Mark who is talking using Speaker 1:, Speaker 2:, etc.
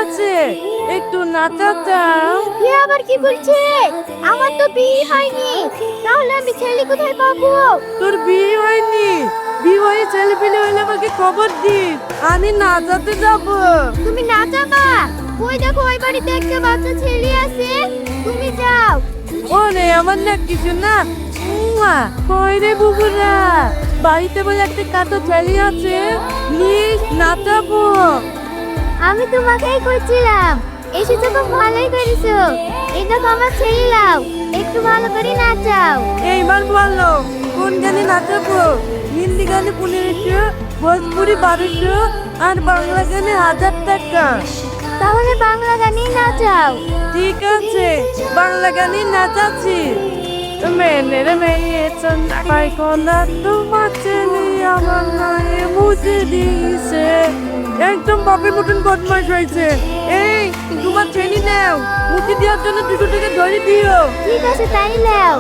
Speaker 1: আছে, একটু নাচাতাম।
Speaker 2: এ আবার কি বলছে? আমার তো বিয়ে হয়নি, তাহলে আমি ছেলে কোথায় পাবো?
Speaker 1: তোর বিয়ে হয়নি? বিয়ে হয়ে ছেলে পেলে হলে আমাকে খবর দিস, আমি নাচাতে যাব।
Speaker 2: তুমি না যাবা? ওই দেখো ওই বাড়িতে একটা বাচ্চা ছেলে আছে, তুমি যাও।
Speaker 1: ওরে আমার না কিছু না। কই রে বুবুরা, বাড়িতে বলে একটা কাতো ছেলে আছে, প্লিজ নাচাবো।
Speaker 2: আমি তোমাকেই করছিলাম, এসেছো খুব ভালোই করেছো। এই দেখো আমার ছেলে লাও, একটু ভালো করে নাচাও।
Speaker 1: এইবার বলো কোন গানে নাচাবো? হিন্দি গানে 1500, ভোজপুরি 1200, আর বাংলা গানে 1000 টাকা।
Speaker 2: তাহলে বাংলা গানেই নাচাও।
Speaker 1: ঠিক আছে, বাংলা গানে নাচাচ্ছি। মেনে রে মেয়ে চন্দ্রা পাইকোনা তোমার ছেলে আমার নায়ে মুছে দিয়েছে। একদম বাপের মতন বদমাশ হয়েছে। এই তোমার ছেলে নাও, মুছে দেওয়ার জন্য 200 টাকা ধরে দিও।
Speaker 2: ঠিক আছে তাই নাও।